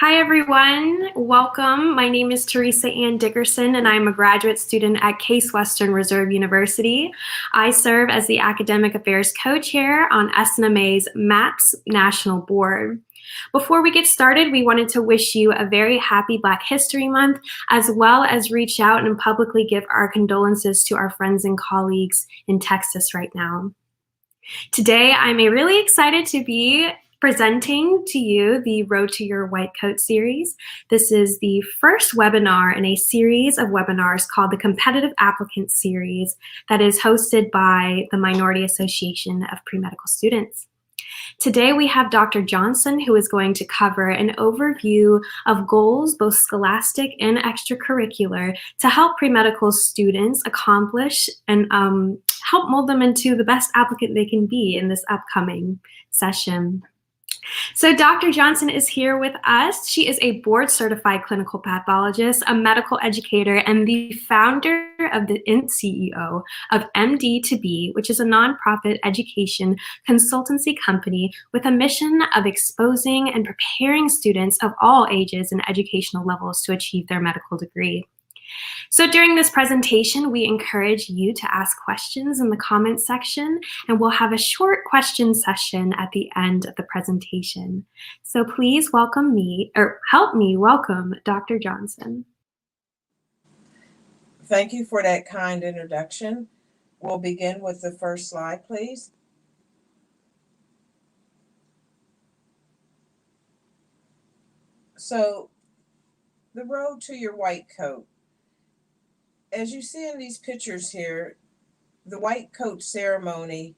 Hi, everyone. Welcome. My name is Teresa Ann Dickerson, and I'm a graduate student at Case Western Reserve University. I serve as the Academic Affairs Co-Chair on SNMA's MAPS National Board. Before we get started, we wanted to wish you a very happy Black History Month, as well as reach out and publicly give our condolences to our friends and colleagues in Texas right now. Today, I'm really excited to be presenting to you the Road to Your White Coat series. This is the first webinar in a series of webinars called the Competitive Applicant Series that is hosted by the Minority Association of Pre-Medical Students. Today we have Dr. Johnson, who is going to cover an overview of goals, both scholastic and extracurricular, to help pre-medical students accomplish and help mold them into the best applicant they can be in this upcoming session. So Dr. Johnson is here with us. She is a board-certified clinical pathologist, a medical educator, and the founder of and CEO of MD2B, which is a nonprofit education consultancy company with a mission of exposing and preparing students of all ages and educational levels to achieve their medical degree. So during this presentation, we encourage you to ask questions in the comments section, and we'll have a short question session at the end of the presentation. So please help me welcome Dr. Johnson. Thank you for that kind introduction. We'll begin with the first slide, please. So, the road to your white coat. As you see in these pictures here, the white coat ceremony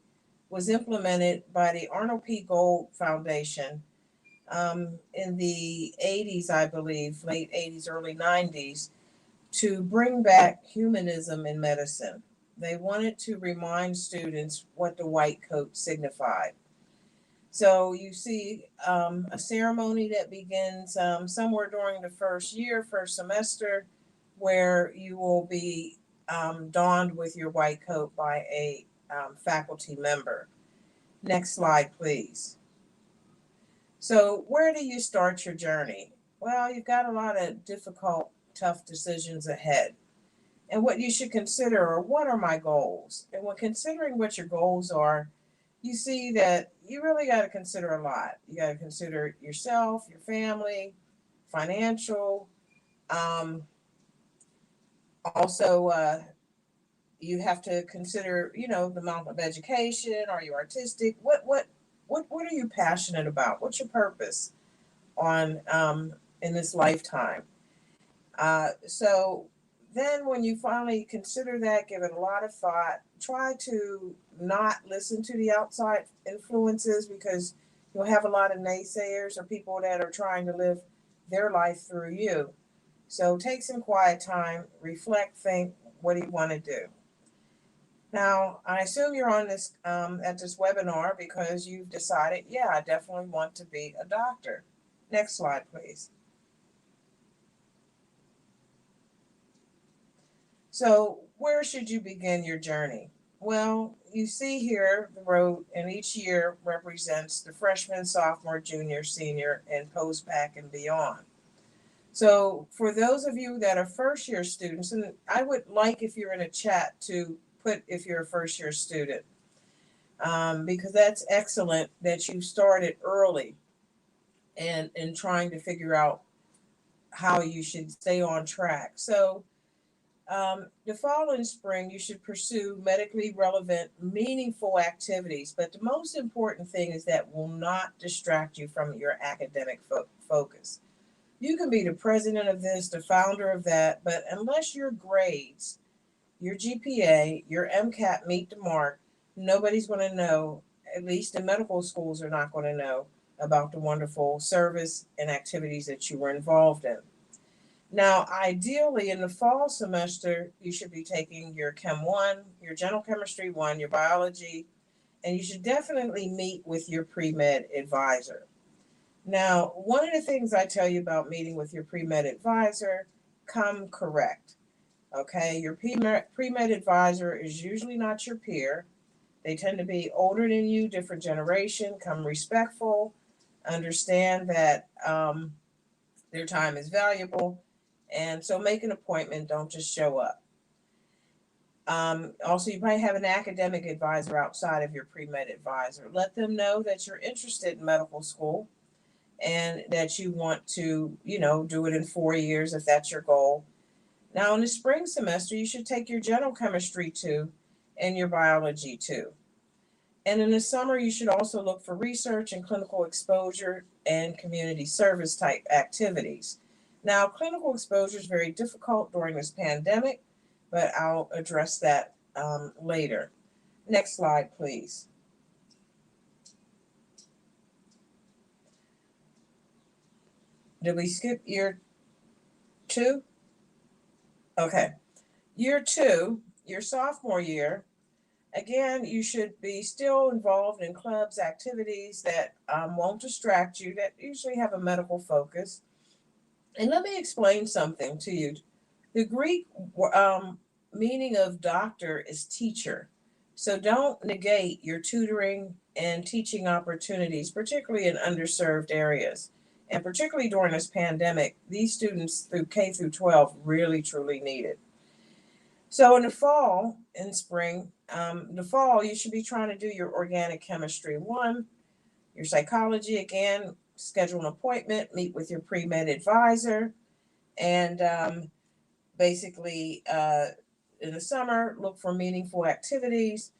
was implemented by the Arnold P. Gold Foundation in the 80s, I believe, late 80s, early 90s, to bring back humanism in medicine. They wanted to remind students what the white coat signified. So you see a ceremony that begins somewhere during the first semester, where you will be donned with your white coat by a faculty member. Next slide, please. So where do you start your journey? Well, you've got a lot of difficult, tough decisions ahead. And what you should consider are, what are my goals? And when considering what your goals are, you see that you really got to consider a lot. You got to consider yourself, your family, financial, also, you have to consider, the amount of education. Are you artistic? What are you passionate about? What's your purpose on in this lifetime? So then, when you finally consider that, give it a lot of thought. Try to not listen to the outside influences, because you'll have a lot of naysayers or people that are trying to live their life through you. So take some quiet time, reflect, think, what do you want to do? Now, I assume you're on this at this webinar because you've decided, yeah, I definitely want to be a doctor. Next slide, please. So where should you begin your journey? Well, you see here the road, and each year represents the freshman, sophomore, junior, senior, and postbac and beyond. So for those of you that are first year students, and I would like, if you're in a chat, to put if you're a first year student, because that's excellent that you started early and trying to figure out how you should stay on track. So the following spring, you should pursue medically relevant, meaningful activities. But the most important thing is that will not distract you from your academic focus. You can be the president of this, the founder of that, but unless your grades, your GPA, your MCAT meet the mark, nobody's going to know, at least the medical schools are not going to know, about the wonderful service and activities that you were involved in. Now, ideally, in the fall semester, you should be taking your Chem 1, your General Chemistry 1, your Biology, and you should definitely meet with your Premed advisor. Now, one of the things I tell you about meeting with your Premed advisor, come correct. Okay, your Premed advisor is usually not your peer. They tend to be older than you, different generation, come respectful, understand that Their time is valuable. And so make an appointment, don't just show up. Also, you probably have an academic advisor outside of your pre-med advisor. Let them know that you're interested in medical school and that you want to, do it in 4 years if that's your goal. Now, in the spring semester, you should take your general chemistry too and your biology too. And in the summer, you should also look for research and clinical exposure and community service type activities. Now, clinical exposure is very difficult during this pandemic, but I'll address that later. Next slide, please. Did we skip year 2? Okay. Year 2, your sophomore year, again, you should be still involved in clubs, activities that won't distract you, that usually have a medical focus. And let me explain something to you. The Greek meaning of doctor is teacher. So don't negate your tutoring and teaching opportunities, particularly in underserved areas. And particularly during this pandemic, these students through K through 12 really, truly need it. So in the fall and spring, the fall, you should be trying to do your organic chemistry 1, your psychology, again, schedule an appointment, meet with your pre-med advisor, and basically in the summer, look for meaningful activities.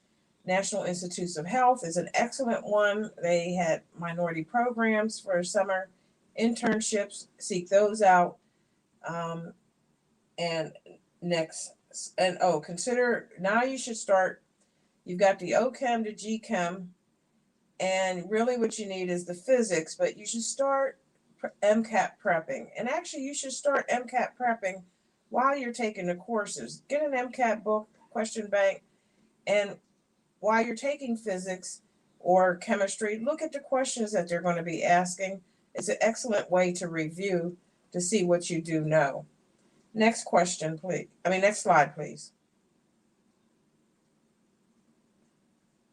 National Institutes of Health is an excellent one. They had minority programs for summer internships, seek those out. And consider, now you should start, you've got the OChem to GChem, and really what you need is the physics, but you should start MCAT prepping. And actually, you should start MCAT prepping while you're taking the courses. Get an MCAT book, question bank, and while you're taking physics or chemistry, look at the questions that they're going to be asking. It's an excellent way to review to see what you do know. Next question, please. Next slide, please.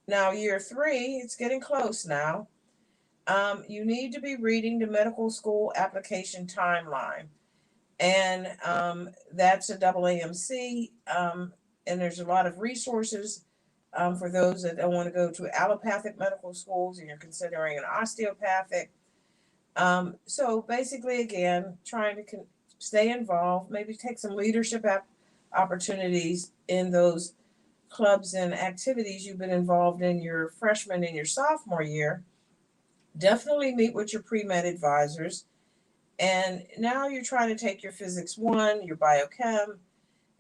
Now, year 3, it's getting close now. You need to be reading the medical school application timeline. And that's a AAMC. And there's a lot of resources for those that don't want to go to allopathic medical schools and you're considering an osteopathic. So basically, again, trying to stay involved, maybe take some leadership opportunities in those clubs and activities you've been involved in your freshman and your sophomore year. Definitely meet with your pre-med advisors. And now you're trying to take your physics 1, your biochem,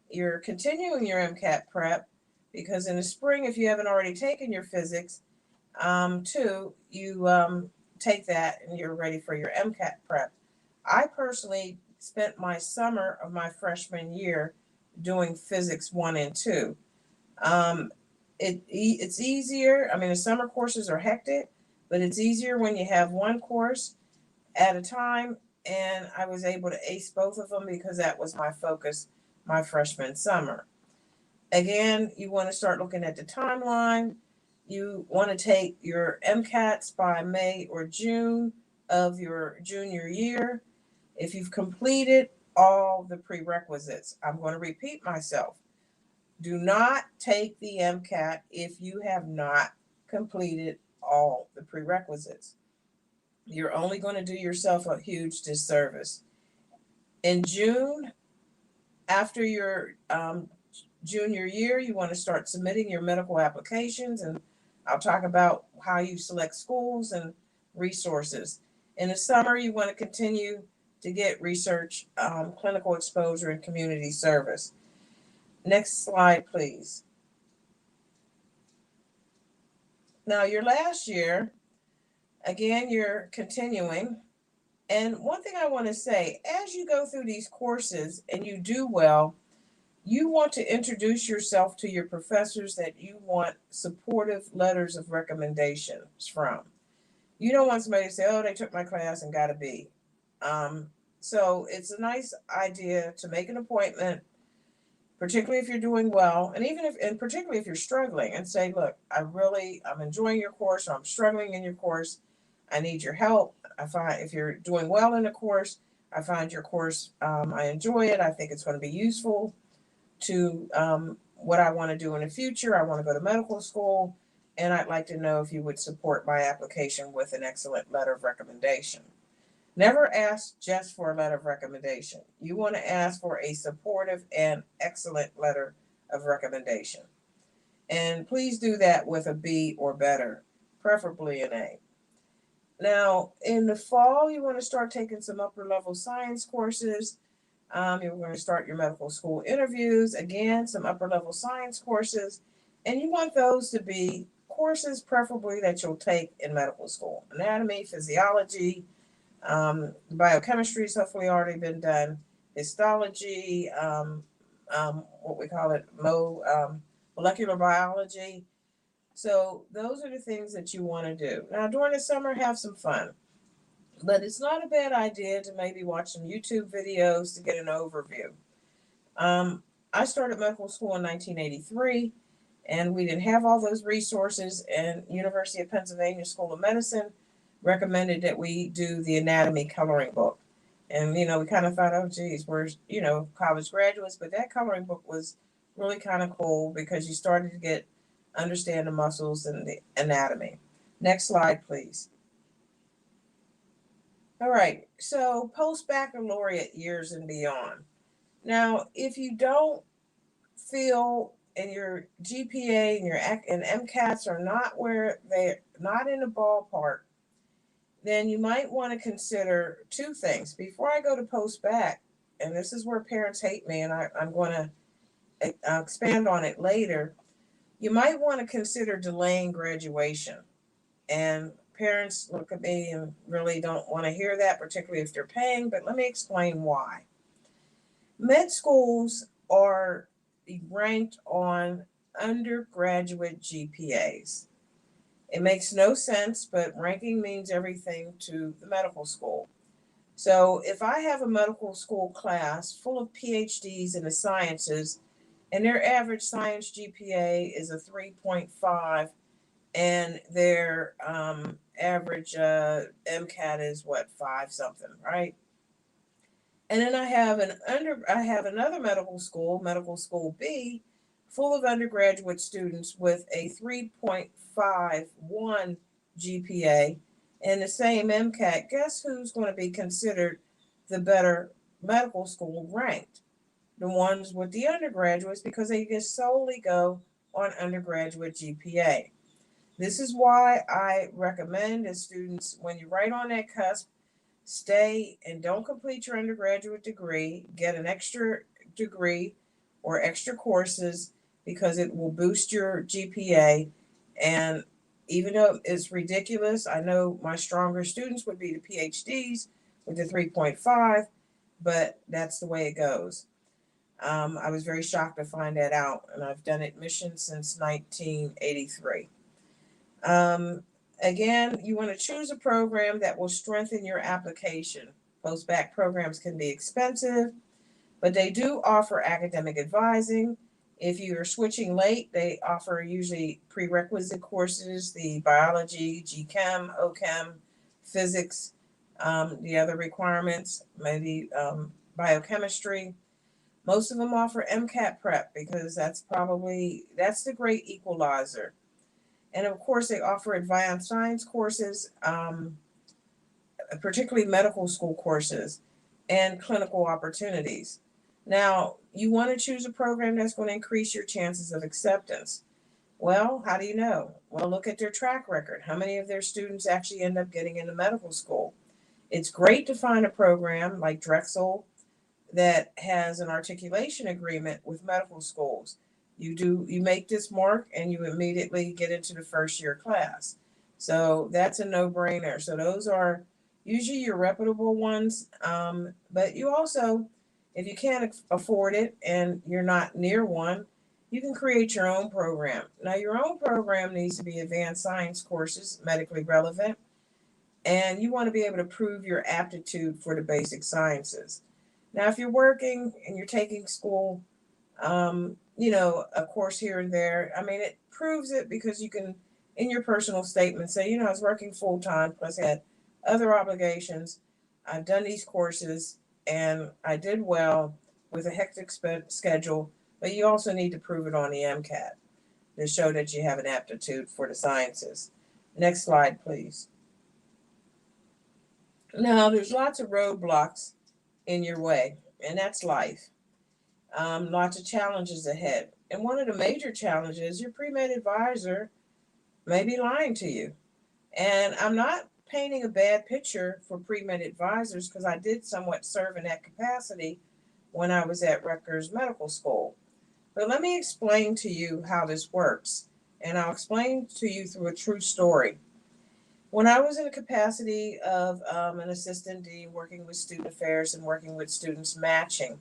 you're continuing your MCAT prep, because in the spring, if you haven't already taken your physics 2, you take that and you're ready for your MCAT prep. I personally spent my summer of my freshman year doing physics 1 and 2. It's easier. The summer courses are hectic, but it's easier when you have one course at a time. And I was able to ace both of them because that was my focus my freshman summer. Again, you want to start looking at the timeline. You want to take your MCATs by May or June of your junior year. If you've completed all the prerequisites, I'm going to repeat myself. Do not take the MCAT if you have not completed all the prerequisites. You're only going to do yourself a huge disservice. In June, after your junior year, you want to start submitting your medical applications, and I'll talk about how you select schools and resources. In the summer, you want to continue to get research, clinical exposure, and community service. Next slide, please. Now, your last year, again, you're continuing. And one thing I want to say, as you go through these courses and you do well, you want to introduce yourself to your professors that you want supportive letters of recommendations from. You don't want somebody to say, oh, they took my class and got a B. So it's a nice idea to make an appointment, particularly if you're doing well, and particularly if you're struggling, and say, look, I'm enjoying your course, or I'm struggling in your course. I need your help. If you're doing well in the course, I find your course, I enjoy it. I think it's going to be useful to what I want to do in the future. I want to go to medical school, and I'd like to know if you would support my application with an excellent letter of recommendation. Never ask just for a letter of recommendation. You want to ask for a supportive and excellent letter of recommendation. And please do that with a B or better, preferably an A. Now, in the fall, you want to start taking some upper level science courses. You're going to start your medical school interviews. Again, some upper level science courses. And you want those to be courses, preferably that you'll take in medical school: anatomy, physiology, biochemistry has hopefully already been done, histology, what we call it, molecular biology. So those are the things that you want to do. Now, during the summer, have some fun. But it's not a bad idea to maybe watch some YouTube videos to get an overview. I started medical school in 1983, and we didn't have all those resources, and University of Pennsylvania School of Medicine recommended that we do the anatomy coloring book. And, we kind of thought, oh, geez, we're, college graduates, but that coloring book was really kind of cool because you started to understand the muscles and the anatomy. Next slide, please. All right, so post-baccalaureate years and beyond. Now, if you don't feel and your GPA and your MCATs are not where they're not in the ballpark, then you might want to consider two things. Before I go to Postbac, and this is where parents hate me, and I'm going to expand on it later, you might want to consider delaying graduation. And parents look at me and really don't want to hear that, particularly if they're paying, but let me explain why. Med schools are ranked on undergraduate GPAs. It makes no sense, but ranking means everything to the medical school. So if I have a medical school class full of PhDs in the sciences, and their average science GPA is a 3.5, and their average MCAT is 5 something, right? And then I have another medical school B, full of undergraduate students with a 3.51 GPA and the same MCAT. Guess who's going to be considered the better medical school ranked? The ones with the undergraduates, because they just solely go on undergraduate GPA. This is why I recommend that students, when you're right on that cusp, stay and don't complete your undergraduate degree, get an extra degree or extra courses, because it will boost your GPA. And even though it's ridiculous, I know my stronger students would be the PhDs with the 3.5, but that's the way it goes. I was very shocked to find that out, and I've done admissions since 1983. Again, you want to choose a program that will strengthen your application. Postbac programs can be expensive, but they do offer academic advising. If you're switching late, they offer usually prerequisite courses, the biology, GChem, OChem, physics, the other requirements, maybe biochemistry. Most of them offer MCAT prep because that's the great equalizer. And of course, they offer advanced science courses, particularly medical school courses, and clinical opportunities. Now, you want to choose a program that's going to increase your chances of acceptance. Well, how do you know? Well, look at their track record. How many of their students actually end up getting into medical school? It's great to find a program like Drexel that has an articulation agreement with medical schools. You make this mark and you immediately get into the first year class. So that's a no-brainer. So those are usually your reputable ones. But you also, if you can't afford it and you're not near one, you can create your own program. Now, your own program needs to be advanced science courses, medically relevant, and you want to be able to prove your aptitude for the basic sciences. Now, if you're working and you're taking school, a course here and there, it proves it because you can, in your personal statement, say, I was working full time, plus had other obligations. I've done these courses and I did well with a hectic schedule, but you also need to prove it on the MCAT to show that you have an aptitude for the sciences. Next slide, please. Now, there's lots of roadblocks in your way, and that's life. Lots of challenges ahead. And one of the major challenges, your pre-med advisor may be lying to you. And I'm not painting a bad picture for pre-med advisors because I did somewhat serve in that capacity when I was at Rutgers Medical School. But let me explain to you how this works. And I'll explain to you through a true story. When I was in the capacity of an assistant dean working with student affairs and working with students matching,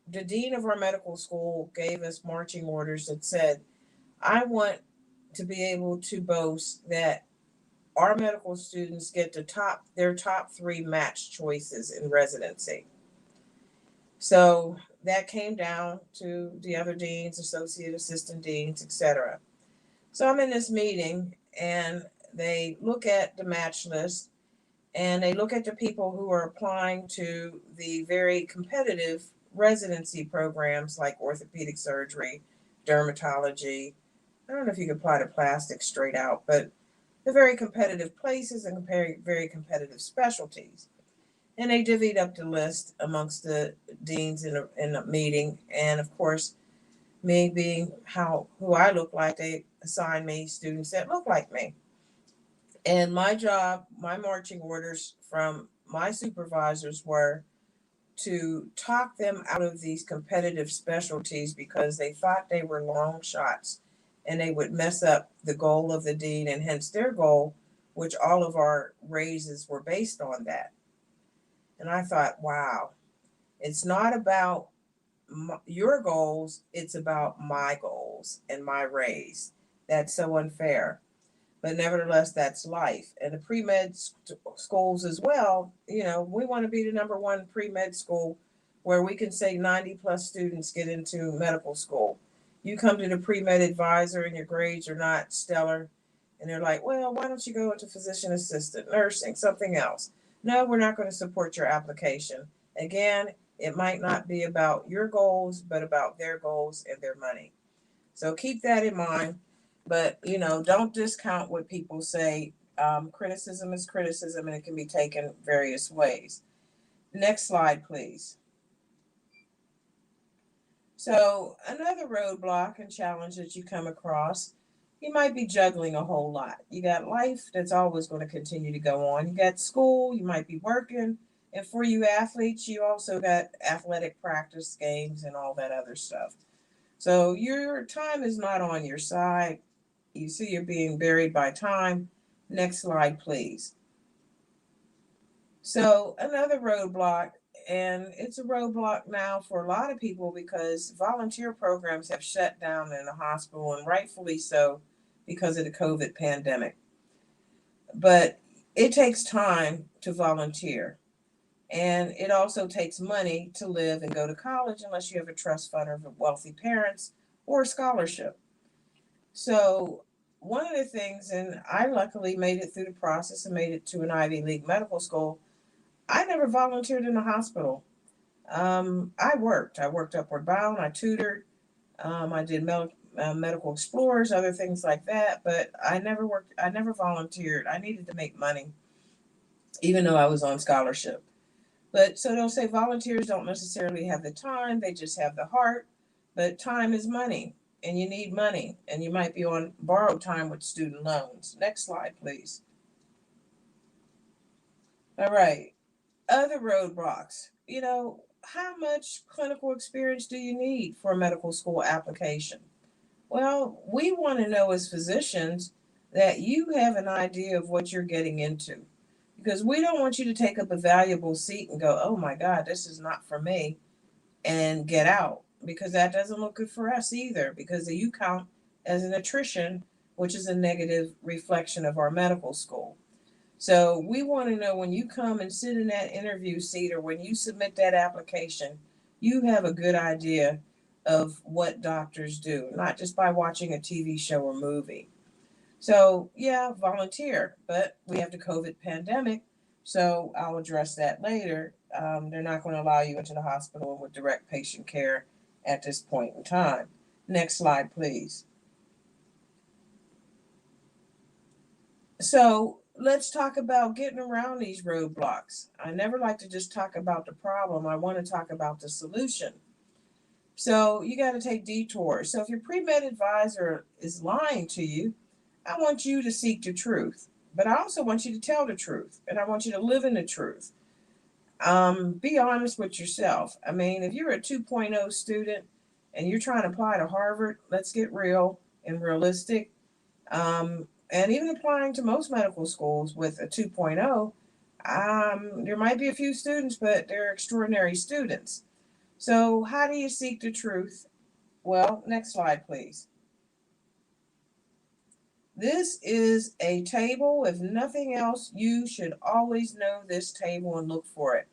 the dean of our medical school gave us marching orders that said, I want to be able to boast that our medical students get their top 3 match choices in residency. So that came down to the other deans, associate assistant deans, etc. So I'm in this meeting and they look at the match list and they look at the people who are applying to the very competitive residency programs like orthopedic surgery, dermatology. I don't know if you can apply to plastics straight out, but the very competitive places and very competitive specialties. And they divvied up the list amongst the deans in a meeting. And of course, me being who I look like, they assigned me students that look like me. And my job, my marching orders from my supervisors were to talk them out of these competitive specialties because they thought they were long shots and they would mess up the goal of the dean and hence their goal, which all of our raises were based on that. And I thought, wow, it's not about your goals, it's about my goals and my raise. That's so unfair. But nevertheless, that's life. And the pre-med schools as well, we want to be the number one pre-med school where we can say 90 plus students get into medical school. You come to the pre-med advisor and your grades are not stellar. And they're like, well, why don't you go into physician assistant, nursing, something else? No, we're not going to support your application. Again, it might not be about your goals, but about their goals and their money. So keep that in mind. But, don't discount what people say. Criticism is criticism and it can be taken various ways. Next slide, please. So another roadblock and challenge that you come across, you might be juggling a whole lot. You got life that's always going to continue to go on. You got school, you might be working. And for you athletes, you also got athletic practice games and all that other stuff. So your time is not on your side. You see you're being buried by time. Next slide, please. So another roadblock, and it's a roadblock now for a lot of people because volunteer programs have shut down in the hospital, and rightfully so because of the COVID pandemic. But it takes time to volunteer. And it also takes money to live and go to college unless you have a trust fund or wealthy parents or a scholarship. So one of the things, and I luckily made it through the process and made it to an Ivy League medical school, I never volunteered in a hospital. I worked upward bound, I tutored, I did medical explorers, other things like that, but I never volunteered. I needed to make money, even though I was on scholarship. But so they'll say volunteers don't necessarily have the time, they just have the heart. But time is money, and you need money, and you might be on borrowed time with student loans. Next slide, please. All right. Other roadblocks. How much clinical experience do you need for a medical school application? Well, we want to know as physicians that you have an idea of what you're getting into. Because we don't want you to take up a valuable seat and go, oh my God, this is not for me, and get out. Because that doesn't look good for us either, because you count as an attrition, which is a negative reflection of our medical school. So we want to know when you come and sit in that interview seat or when you submit that application, you have a good idea of what doctors do, not just by watching a TV show or movie. So, yeah, volunteer, but we have the COVID pandemic. So I'll address that later. They're not going to allow you into the hospital with direct patient care at this point in time. Next slide, please. So let's talk about getting around these roadblocks. I never like to just talk about the problem. I want to talk about the solution. So you got to take detours. So if your pre-med advisor is lying to you, I want you to seek the truth. But I also want you to tell the truth, and I want you to live in the truth. Be honest with yourself. I mean, if you're a 2.0 student and you're trying to apply to Harvard, let's get real and realistic. And even applying to most medical schools with a 2.0, there might be a few students, but they're extraordinary students. So how do you seek the truth? Well, next slide, please. This is a table. If nothing else, you should always know this table and look for it.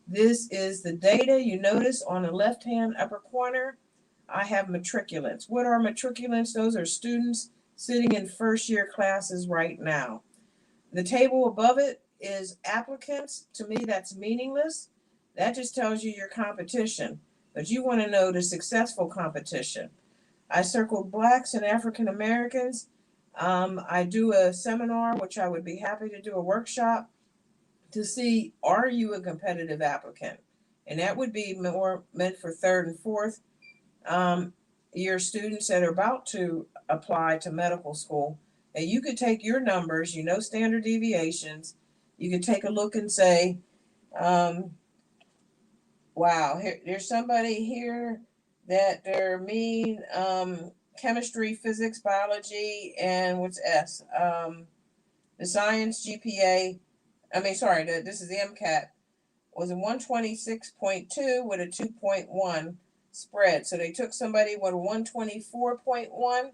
This is the data. You notice on the left-hand upper corner, I have matriculants. What are matriculants? Those are students sitting in first-year classes right now. The table above it is applicants. To me, that's meaningless. That just tells you your competition. But you want to know the successful competition. I circled Blacks and African Americans. I do a seminar, which I would be happy to do a workshop to see, are you a competitive applicant? And that would be more meant for third and fourth year students that are about to apply to medical school. And you could take your numbers, standard deviations. You could take a look and say, wow, there's somebody here that they're mean chemistry, physics, biology, and what's S? The science GPA, this is the MCAT, was a 126.2 with a 2.1 spread. So they took somebody with a 124.1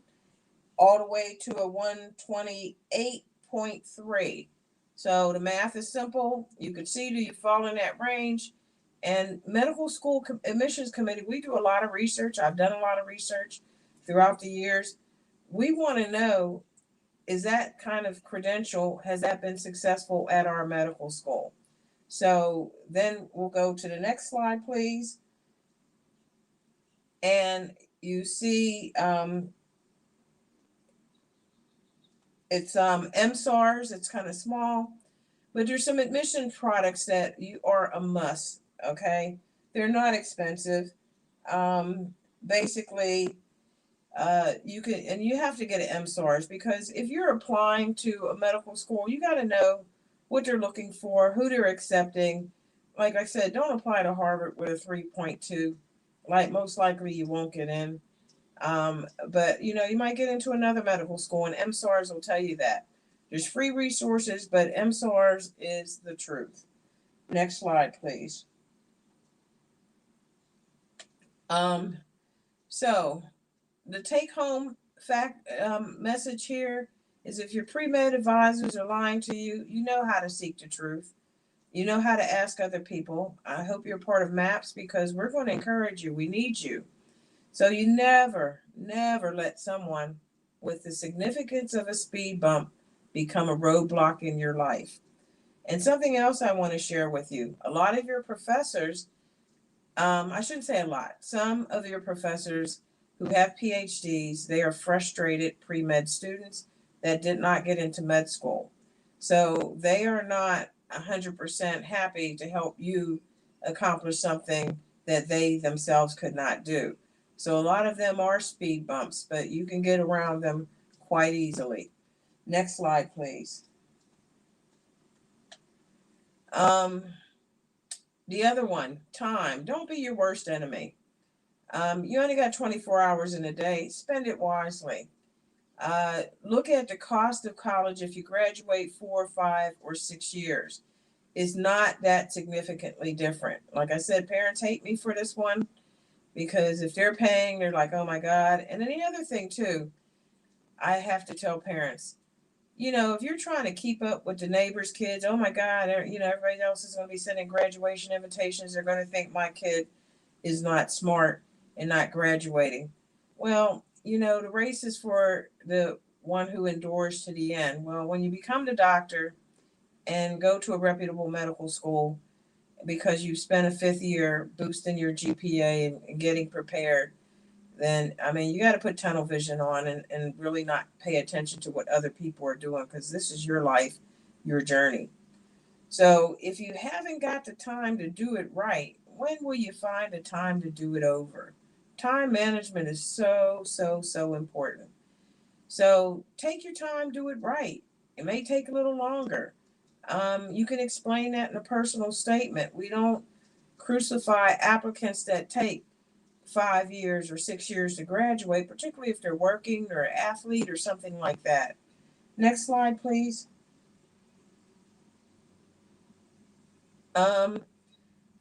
all the way to a 128.3. So the math is simple. You can see, do you fall in that range? And medical school admissions committee, we do a lot of research. I've done a lot of research throughout the years. We want to know, is that kind of credential, has that been successful at our medical school? So then we'll go to the next slide, please. And you see it's MSARS, it's kind of small, but there's some admission products that you are a must, okay? They're not expensive. Basically, you have to get an MSARS, because if you're applying to a medical school, you got to know what they're looking for, who they're accepting. Like I said, don't apply to Harvard with a 3.2. Like, most likely you won't get in. But you might get into another medical school, and MSARS will tell you that. There's free resources, but MSARS is the truth. Next slide, please. So the take-home message here is, if your pre-med advisors are lying to you, you know how to seek the truth. You know how to ask other people. I hope you're part of MAPS, because we're going to encourage you. We need you. So you never, never let someone with the significance of a speed bump become a roadblock in your life. And something else I want to share with you. A lot of your professors, I shouldn't say a lot, some of your professors who have PhDs, they are frustrated pre-med students that did not get into med school. So they are not 100% happy to help you accomplish something that they themselves could not do. So a lot of them are speed bumps, but you can get around them quite easily. Next slide, please. The other one, time. Don't be your worst enemy. You only got 24 hours in a day. Spend it wisely. Look at the cost of college if you graduate 4, 5, or 6 years. It's not that significantly different. Like I said, parents hate me for this one, because if they're paying, they're like, oh my God. And then the other thing too, I have to tell parents, if you're trying to keep up with the neighbors' kids, oh my God, everybody else is going to be sending graduation invitations. They're going to think my kid is not smart and not graduating. Well, the race is for the one who endures to the end. Well, when you become the doctor and go to a reputable medical school because you spent a fifth year boosting your GPA and getting prepared, then I mean you got to put tunnel vision on and really not pay attention to what other people are doing, because this is your life, your journey. So if you haven't got the time to do it right, when will you find the time to do it over? Time management is so important. So take your time, do it right. It may take a little longer. You can explain that in a personal statement. We don't crucify applicants that take 5 years or 6 years to graduate, particularly if they're working or an athlete or something like that. Next slide, please. Um,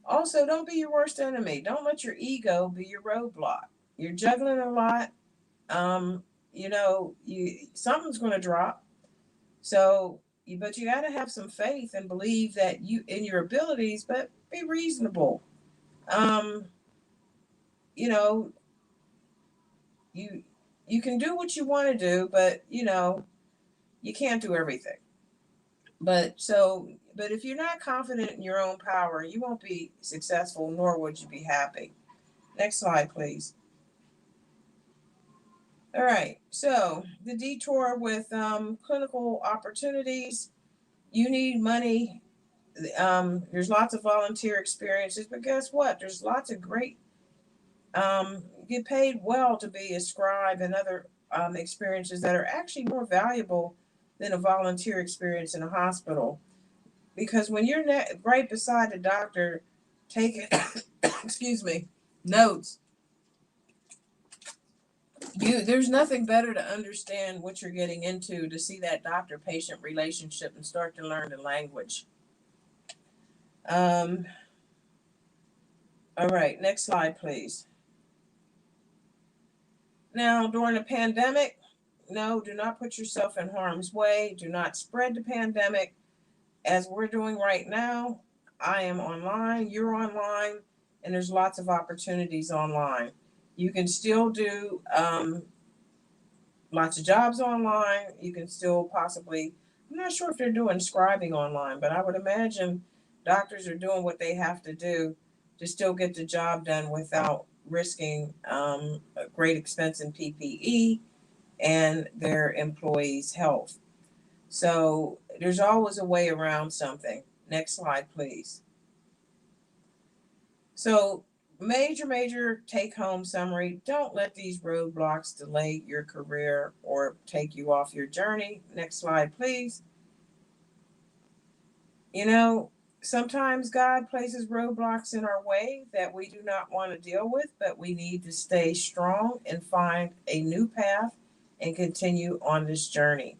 Also, don't be your worst enemy. Don't let your ego be your roadblock. You're juggling a lot. Um, something's going to drop. So, but you got to have some faith and believe that you in your abilities, but be reasonable. Um, you know, you you can do what you want to do, but you can't do everything. But if you're not confident in your own power, you won't be successful, nor would you be happy. Next slide, please. All right, so the detour with clinical opportunities. You need money. There's lots of volunteer experiences, but guess what? There's lots of great, get paid well to be a scribe and other experiences that are actually more valuable than a volunteer experience in a hospital. Because when you're right beside the doctor taking, excuse me, notes, there's nothing better to understand what you're getting into, to see that doctor patient relationship and start to learn the language. All right, next slide, please. Now, during the pandemic, no, do not put yourself in harm's way. Do not spread the pandemic. As we're doing right now, I am online, you're online, and there's lots of opportunities online. You can still do lots of jobs online. You can still possibly, I'm not sure if they're doing scribing online, but I would imagine doctors are doing what they have to do to still get the job done without risking a great expense in PPE and their employees' health. So there's always a way around something. Next slide, please. So major take home summary. Don't let these roadblocks delay your career or take you off your journey. Next slide, please. Sometimes God places roadblocks in our way that we do not want to deal with, but we need to stay strong and find a new path and continue on this journey.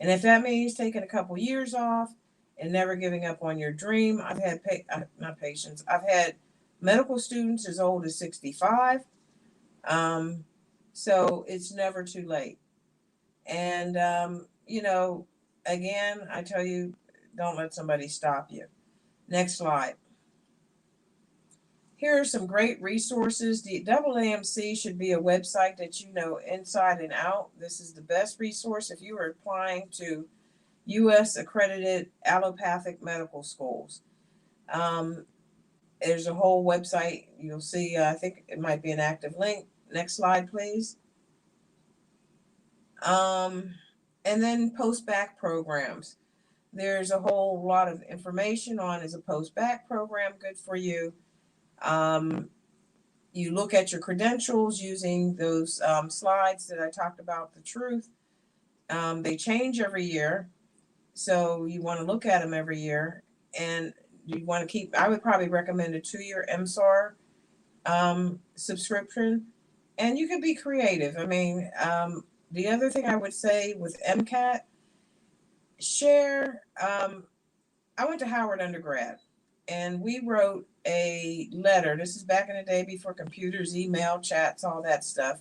And if that means taking a couple years off and never giving up on your dream, I've had not patients. I've had medical students as old as 65. So it's never too late. And again, I tell you, don't let somebody stop you. Next slide. Here are some great resources. The AAMC should be a website that you know inside and out. This is the best resource if you are applying to U.S. accredited allopathic medical schools. There's a whole website. You'll see, I think it might be an active link. Next slide, please. And then Postbac programs. There's a whole lot of information on, is a Postbac program good for you? You look at your credentials using those slides that I talked about, the truth. They change every year. So you want to look at them every year, and you want to keep, I would probably recommend a 2-year MSAR subscription, and you can be creative. I mean, the other thing I would say with MCAT, share, I went to Howard undergrad, and we wrote a letter. This is back in the day before computers, email, chats, all that stuff.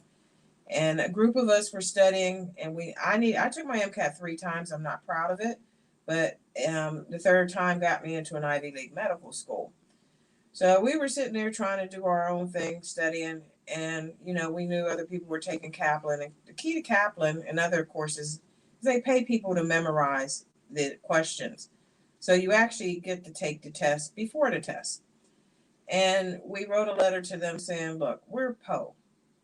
And a group of us were studying, and I took my MCAT 3 times. I'm not proud of it, but the third time got me into an Ivy League medical school. So we were sitting there trying to do our own thing, studying, and we knew other people were taking Kaplan. And the key to Kaplan and other courses is they pay people to memorize the questions. So you actually get to take the test before the test. And we wrote a letter to them saying, look, we're PO,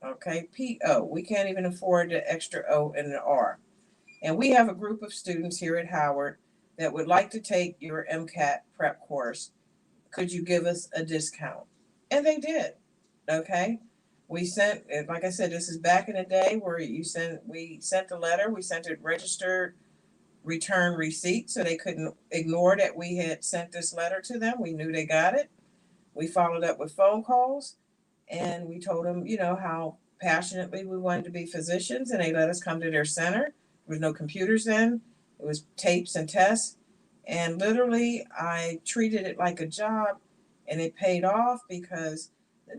okay, PO. We can't even afford the extra O and the R. And we have a group of students here at Howard that would like to take your MCAT prep course. Could you give us a discount? And they did. Okay. We sent, like I said, this is back in the day where we sent the letter, we sent it registered return receipt so they couldn't ignore that we had sent this letter to them. We knew they got it. We followed up with phone calls and we told them, how passionately we wanted to be physicians, and they let us come to their center. There was no computers then. It was tapes and tests. And literally, I treated it like a job, and it paid off because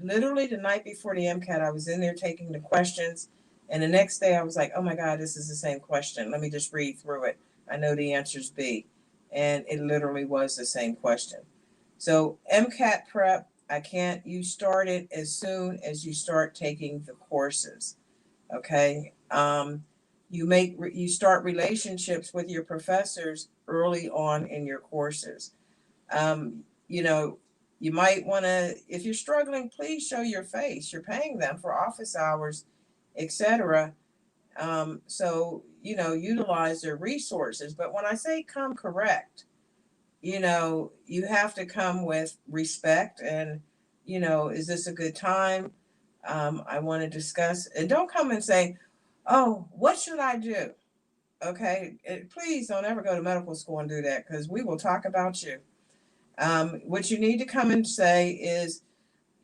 literally the night before the MCAT, I was in there taking the questions. And the next day, I was like, oh my God, this is the same question. Let me just read through it. I know the answer's B. And it literally was the same question. So MCAT prep, you start it as soon as you start taking the courses. Okay. You start relationships with your professors early on in your courses. Um, you know, you might want to, if you're struggling, please show your face. You're paying them for office hours, etc. So, utilize their resources. But when I say come correct, you have to come with respect and, is this a good time? I want to discuss, and don't come and say, oh, what should I do? Okay. And please don't ever go to medical school and do that because we will talk about you. What you need to come and say is,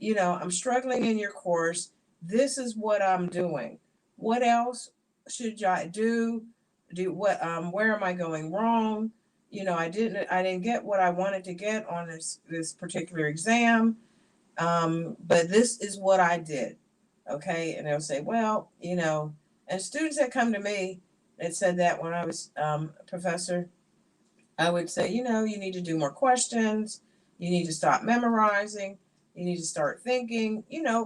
I'm struggling in your course. This is what I'm doing. What else should I do? Where am I going wrong? I didn't get what I wanted to get on this particular exam. But this is what I did. Okay. And they'll say, well, and students that come to me that said that when I was a professor, I would say, you need to do more questions. You need to stop memorizing. You need to start thinking,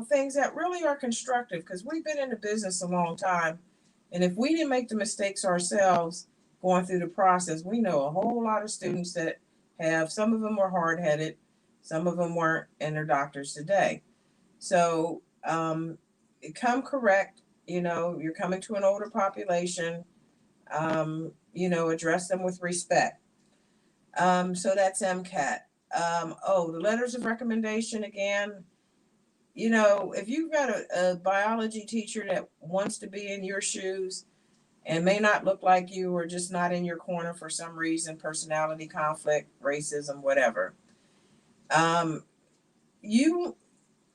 things that really are constructive because we've been in the business a long time. And if we didn't make the mistakes ourselves going through the process, we know a whole lot of students that some of them were hard headed, some of them weren't, and they're doctors today. So come correct, you're coming to an older population, address them with respect. So that's MCAT. The letters of recommendation again. If you've got a biology teacher that wants to be in your shoes and may not look like you or just not in your corner for some reason, personality conflict, racism, whatever, you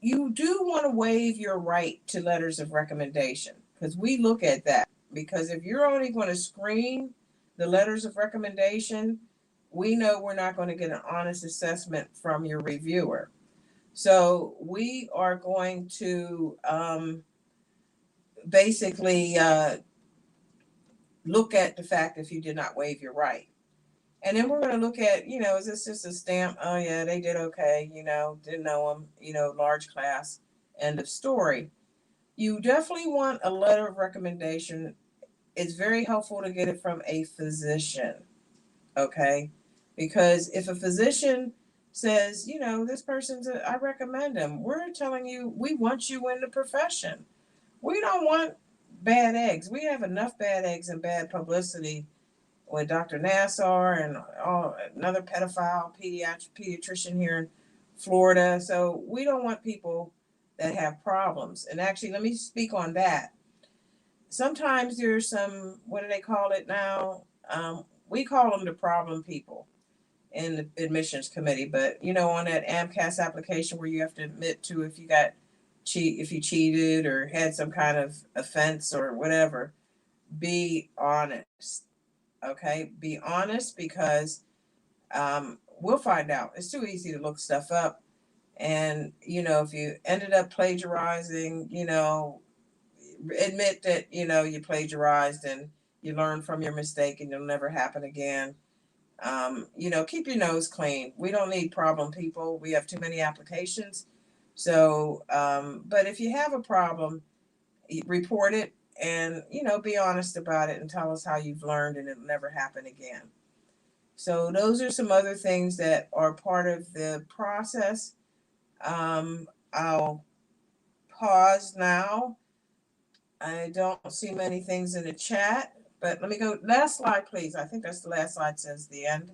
you do want to waive your right to letters of recommendation because we look at that. Because if you're only going to screen the letters of recommendation, we know we're not going to get an honest assessment from your reviewer. So we are going to basically look at the fact if you did not waive your right. And then we're going to look at, is this just a stamp? Oh, yeah, they did okay, didn't know them, large class, end of story. You definitely want a letter of recommendation. It's very helpful to get it from a physician, okay? Because if a physician says, this I recommend him, we're telling you, we want you in the profession. We don't want bad eggs. We have enough bad eggs and bad publicity with Dr. Nassar and another pedophile pediatrician here in Florida. So we don't want people that have problems. And actually, let me speak on that. Sometimes there's some, what do they call it now? We call them the problem people in the admissions committee. But, on that AMCAS application where you have to admit to if you cheated or had some kind of offense or whatever, be honest. Okay, be honest because we'll find out. It's too easy to look stuff up. And, if you ended up plagiarizing, admit that, you plagiarized and you learn from your mistake and it'll never happen again. Keep your nose clean. We don't need problem people. We have too many applications. So, but if you have a problem, report it and, be honest about it and tell us how you've learned and it'll never happen again. So those are some other things that are part of the process. I'll pause now. I don't see many things in the chat, but let me go. Last slide, please. I think that's the last slide, says the end.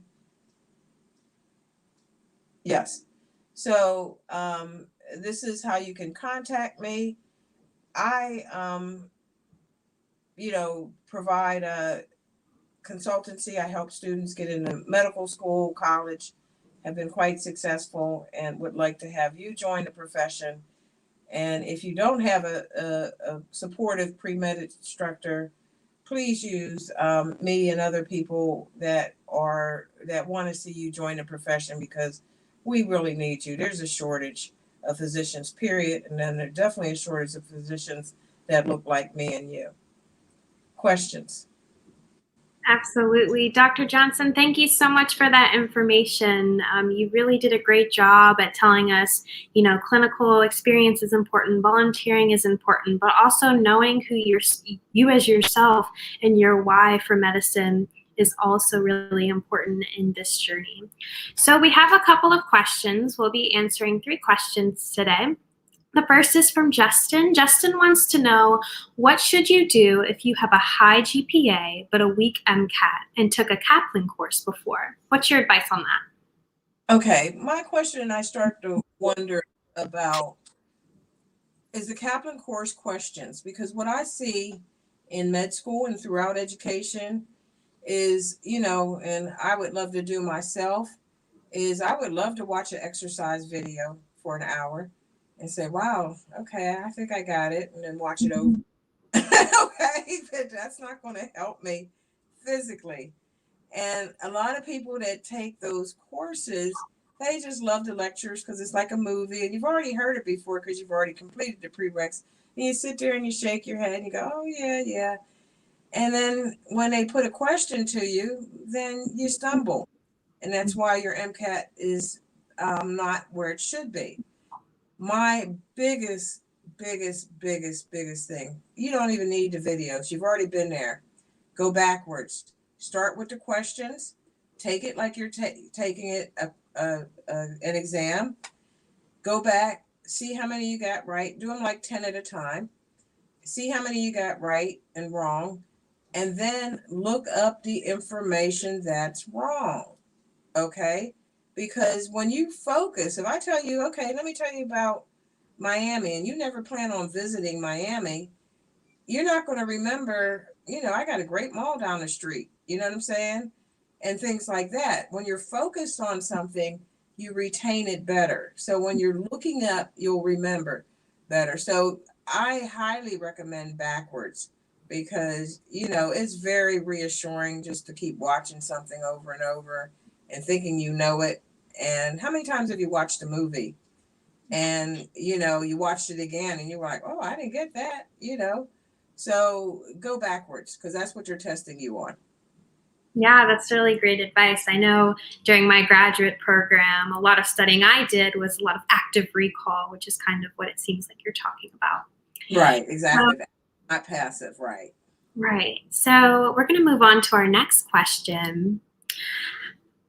Yes. So this is how you can contact me. I, provide a consultancy. I help students get into medical school, college, have been quite successful, and would like to have you join the profession. And if you don't have a supportive pre-med instructor, please use me and other people that want to see you join the profession, because we really need you. There's a shortage of physicians, period, and then there's definitely a shortage of physicians that look like me and you. Questions? Absolutely. Dr. Johnson, thank you so much for that information. You really did a great job at telling us, clinical experience is important, volunteering is important, but also knowing who you as yourself and your why for medicine is also really important in this journey. So we have a couple of questions. We'll be answering 3 questions today. The first is from Justin. Justin wants to know, what should you do if you have a high GPA but a weak MCAT and took a Kaplan course before? What's your advice on that? Okay, my question, and I start to wonder about, is the Kaplan course questions, because what I see in med school and throughout education is, and I would love to do myself, is I would love to watch an exercise video for an hour and say, wow, okay, I think I got it, and then watch it over. Okay, but that's not going to help me physically. And a lot of people that take those courses, they just love the lectures because it's like a movie, and you've already heard it before because you've already completed the prereqs. And you sit there and you shake your head and you go, oh, yeah, yeah. And then when they put a question to you, then you stumble. And that's why your MCAT is not where it should be. My biggest thing, you don't even need the videos. You've already been there. Go backwards. Start with the questions. Take it like you're taking it an exam. Go back. See how many you got right. Do them like 10 at a time. See how many you got right and wrong. And then look up the information that's wrong. Okay? Because when you focus, if I tell you, okay, let me tell you about Miami, and you never plan on visiting Miami, you're not going to remember, I got a great mall down the street. You know what I'm saying? And things like that. When you're focused on something, you retain it better. So when you're looking up, you'll remember better. So I highly recommend backwards, because, it's very reassuring just to keep watching something over and over and thinking you know it. And how many times have you watched a movie and, you watched it again and you were like, oh, I didn't get that, So go backwards, because that's what you're testing you on. Yeah, that's really great advice. I know during my graduate program, a lot of studying I did was a lot of active recall, which is kind of what it seems like you're talking about. Right, exactly. Not passive, right. Right. So we're going to move on to our next question.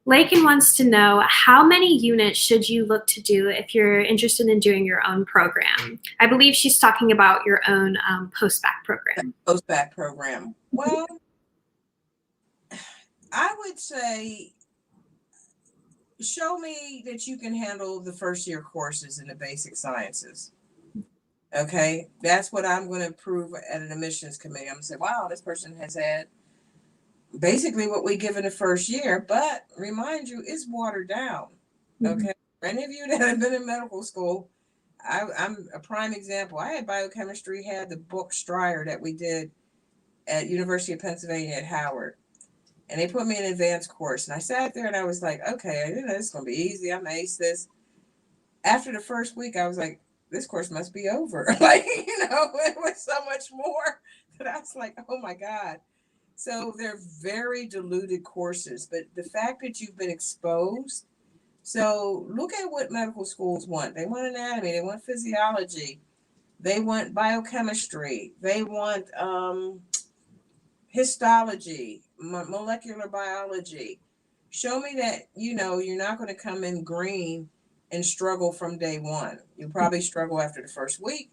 Lakin wants to know, how many units should you look to do if you're interested in doing your own program? I believe she's talking about your own Postbac program. Postbac program. Well, I would say, show me that you can handle the first year courses in the basic sciences. Okay, that's what I'm going to prove at an admissions committee. I'm going to say, wow, this person has had basically what we give in the first year, but remind you, it's watered down. Okay, for any of you that have been in medical school, I'm a prime example. I had biochemistry, had the book Stryer that we did at University of Pennsylvania at Howard. And they put me in an advanced course. And I sat there and I was like, okay, this is going to be easy. I'm going to ace this. After the first week, I was like, this course must be over. It was so much more that I was like, oh my God. So they're very diluted courses. But the fact that you've been exposed, so look at what medical schools want. They want anatomy. They want physiology. They want biochemistry. They want histology, molecular biology. Show me that, you're not going to come in green and struggle from day one. You'll probably struggle after the first week,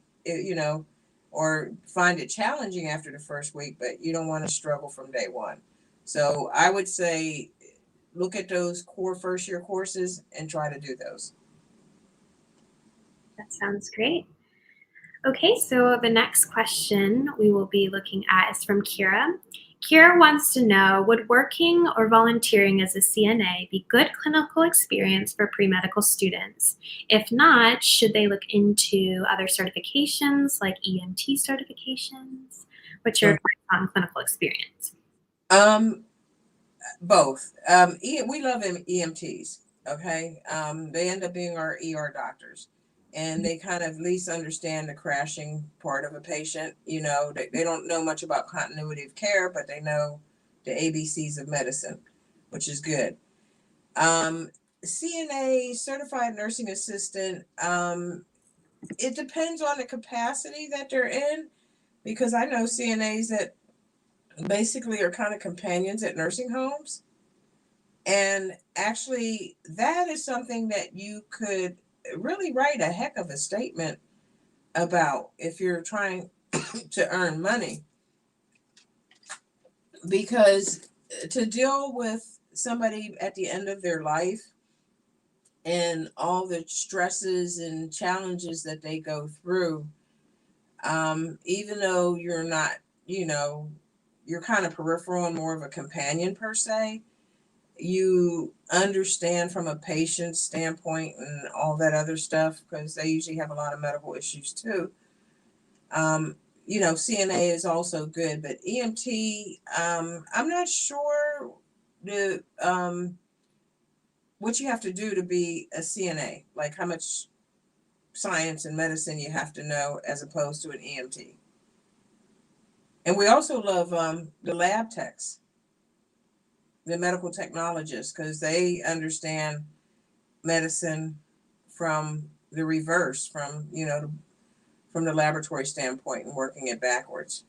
or find it challenging after the first week, but you don't want to struggle from day one. So I would say look at those core first year courses and try to do those. That sounds great. Okay, so the next question we will be looking at is from Kira. Kira wants to know, would working or volunteering as a CNA be good clinical experience for pre-medical students? If not, should they look into other certifications like EMT certifications? What's your advice on clinical experience? Both. We love EMTs. Okay. They end up being our ER doctors, and they kind of at least understand the crashing part of a patient. They don't know much about continuity of care, but they know the ABCs of medicine, which is good. CNA, certified nursing assistant, it depends on the capacity that they're in, because I know CNAs that basically are kind of companions at nursing homes. And actually, that is something that you could really write a heck of a statement about if you're trying to earn money. Because to deal with somebody at the end of their life and all the stresses and challenges that they go through, even though you're not, you're kind of peripheral and more of a companion per se, you understand from a patient's standpoint and all that other stuff, because they usually have a lot of medical issues too. CNA is also good, but EMT, I'm not sure what you have to do to be a CNA, like how much science and medicine you have to know as opposed to an EMT. And we also love the lab techs, the medical technologists, because they understand medicine from the reverse, from the laboratory standpoint and working it backwards.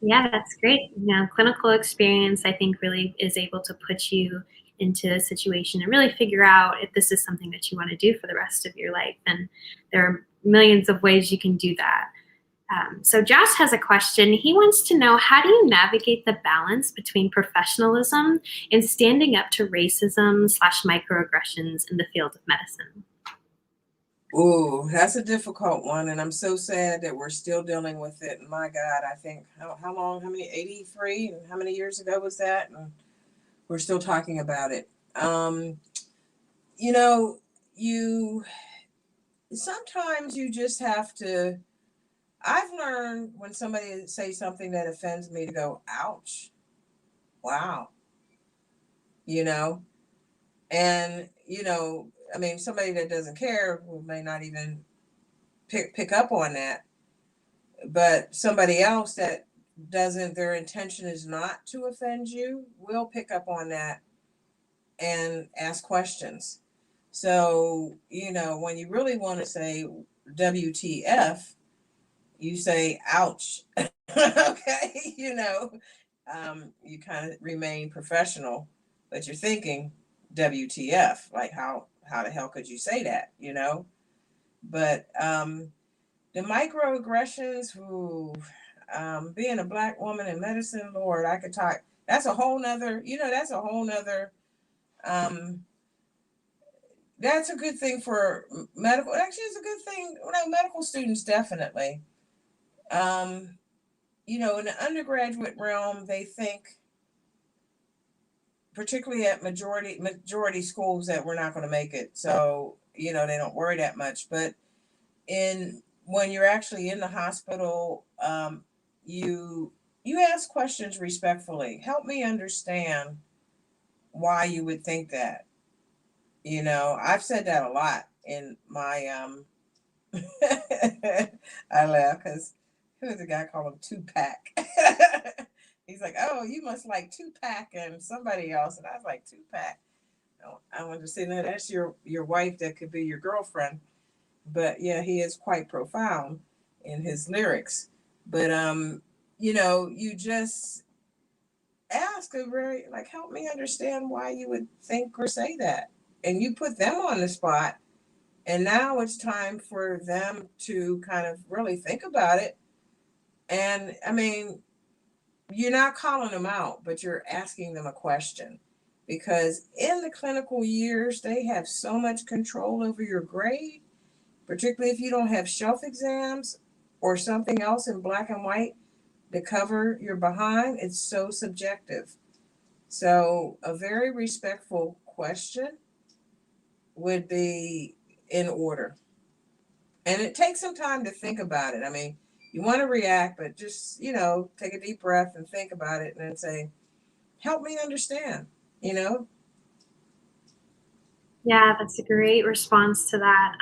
Yeah, that's great. Clinical experience, I think, really is able to put you into a situation and really figure out if this is something that you want to do for the rest of your life. And there are millions of ways you can do that. So Josh has a question. He wants to know, how do you navigate the balance between professionalism and standing up to racism / microaggressions in the field of medicine? Ooh, that's a difficult one, and I'm so sad that we're still dealing with it. And my God, I think how long? How many? 83, and how many years ago was that? And we're still talking about it. You sometimes you just have to. I've learned when somebody says something that offends me to go, ouch, wow, and somebody that doesn't care may not even pick up on that, but somebody else that doesn't, their intention is not to offend you, will pick up on that and ask questions. So, when you really want to say WTF, you say, ouch. Okay. You kind of remain professional, but you're thinking WTF, like how the hell could you say that, But the microaggressions, being a Black woman in medicine, Lord, I could talk. That's a whole nother, that's a good thing for medical. Actually, it's a good thing. Medical students, definitely. In the undergraduate realm, they think, particularly at majority schools, that we're not going to make it. So, they don't worry that much. But when you're actually in the hospital, you ask questions respectfully. Help me understand why you would think that. I've said that a lot in my I laugh because who was the guy called him Tupac? He's like, oh, you must like Tupac and somebody else. And I was like, Tupac. Oh, I wanted to say, no, that's your wife. That could be your girlfriend. But yeah, he is quite profound in his lyrics. But you just, ask a very, like, help me understand why you would think or say that. And you put them on the spot. And now it's time for them to kind of really think about it. And I mean, you're not calling them out, but you're asking them a question. Because in the clinical years, they have so much control over your grade, particularly if you don't have shelf exams or something else in black and white to cover your behind. It's so subjective. So, a very respectful question would be in order. And it takes some time to think about it. I mean, you want to react, but just, take a deep breath and think about it and then say, help me understand, you know? Yeah, that's a great response to that.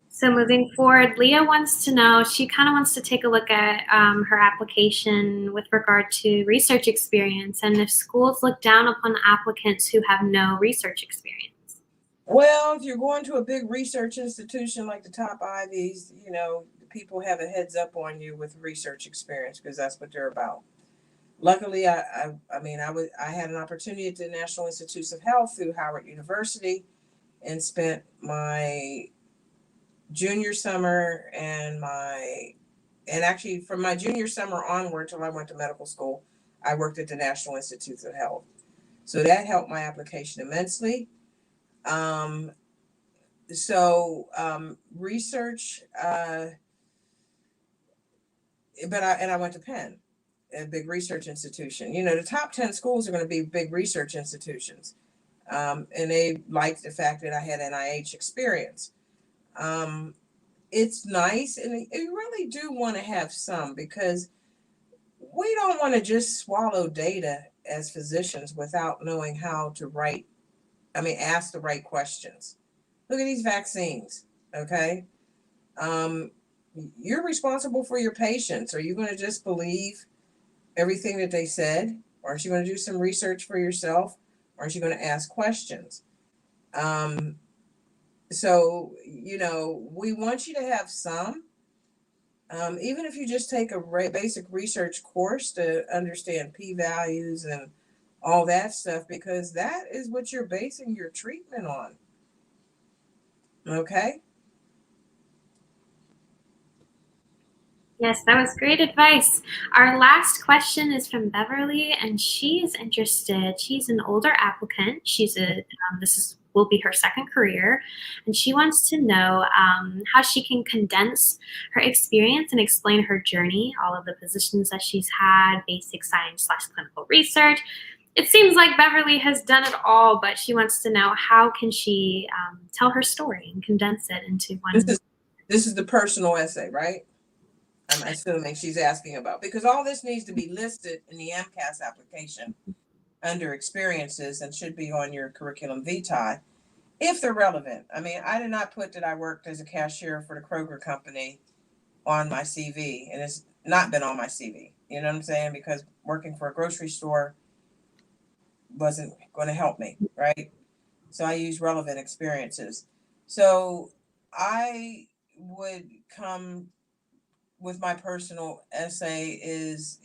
So moving forward, Leah wants to know, she kind of wants to take a look at her application with regard to research experience and if schools look down upon applicants who have no research experience. Well, if you're going to a big research institution like the top Ivies, people have a heads up on you with research experience because that's what they're about. Luckily, I had an opportunity at the National Institutes of Health through Howard University and spent my junior summer and actually from my junior summer onward till I went to medical school, I worked at the National Institutes of Health. So that helped my application immensely. Um, Research, I went to Penn, a big research institution. The top 10 schools are going to be big research institutions. And they liked the fact that I had NIH experience. It's nice, and you really do want to have some because we don't want to just swallow data as physicians without knowing how to ask the right questions. Look at these vaccines, okay? You're responsible for your patients. Are you going to just believe everything that they said? Or are you going to do some research for yourself? Or are you going to ask questions? We want you to have some, even if you just take a basic research course to understand p-values and all that stuff, because that is what you're basing your treatment on. Okay? Yes, that was great advice. Our last question is from Beverly, and she is interested. She's an older applicant. Will be her second career, and she wants to know how she can condense her experience and explain her journey, all of the positions that she's had, basic science/clinical research. It seems like Beverly has done it all, but she wants to know how can she tell her story and condense it into one. This is the personal essay, right? I'm assuming she's asking about, because all this needs to be listed in the MCAT application under experiences and should be on your curriculum vitae if they're relevant. I mean, I did not put that I worked as a cashier for the Kroger company on my CV, and it's not been on my CV. You know what I'm saying? Because working for a grocery store wasn't going to help me, right? So I use relevant experiences. So I would come with my personal essay is,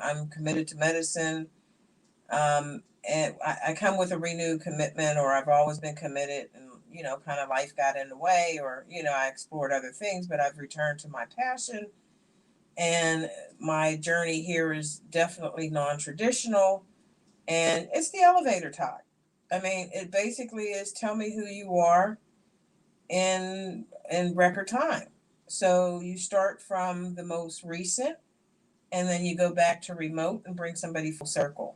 I'm committed to medicine. And I come with a renewed commitment, or I've always been committed, and, kind of life got in the way, or, I explored other things, but I've returned to my passion. And my journey here is definitely non-traditional. And it's the elevator talk. I mean, it basically is tell me who you are in record time. So you start from the most recent, and then you go back to remote and bring somebody full circle.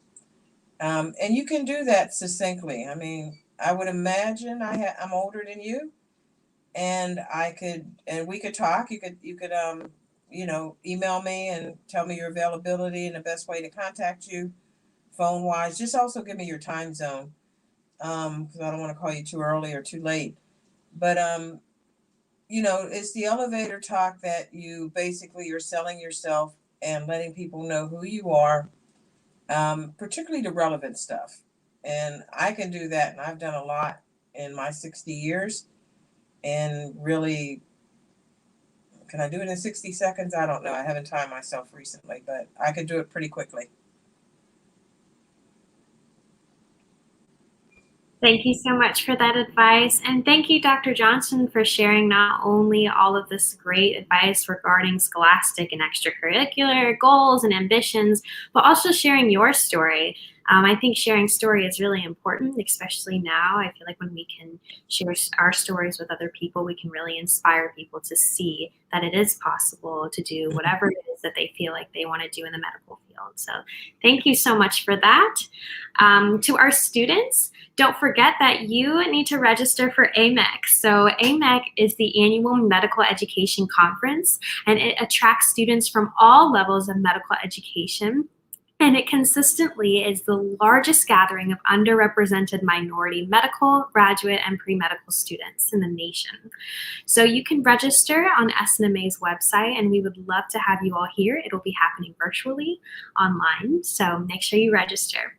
And you can do that succinctly. I mean, I would imagine I'm older than you, and we could talk. You could email me and tell me your availability and the best way to contact you, phone wise. Just also give me your time zone, because I don't want to call you too early or too late. But it's the elevator talk that you basically are selling yourself and letting people know who you are, particularly the relevant stuff. And I can do that, and I've done a lot in my 60 years. And really, can I do it in 60 seconds? I don't know. I haven't timed myself recently, but I could do it pretty quickly. Thank you so much for that advice. And thank you, Dr. Johnson, for sharing not only all of this great advice regarding scholastic and extracurricular goals and ambitions, but also sharing your story. I think sharing story is really important, especially now. I feel like when we can share our stories with other people, we can really inspire people to see that it is possible to do whatever it is that they feel like they want to do in the medical field. So thank you so much for that. To our students, don't forget that you need to register for AMEC. So AMEC is the annual medical education conference, and it attracts students from all levels of medical education. And it consistently is the largest gathering of underrepresented minority medical, graduate, and pre-medical students in the nation. So you can register on SNMA's website, and we would love to have you all here. It'll be happening virtually online, so make sure you register.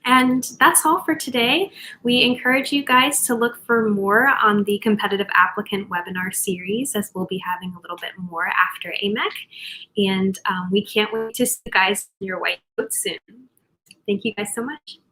And that's all for today. We encourage you guys to look for more on the competitive applicant webinar series, as we'll be having a little bit more after AMEC. And we can't wait to see you guys in your white coats soon. Thank you guys so much.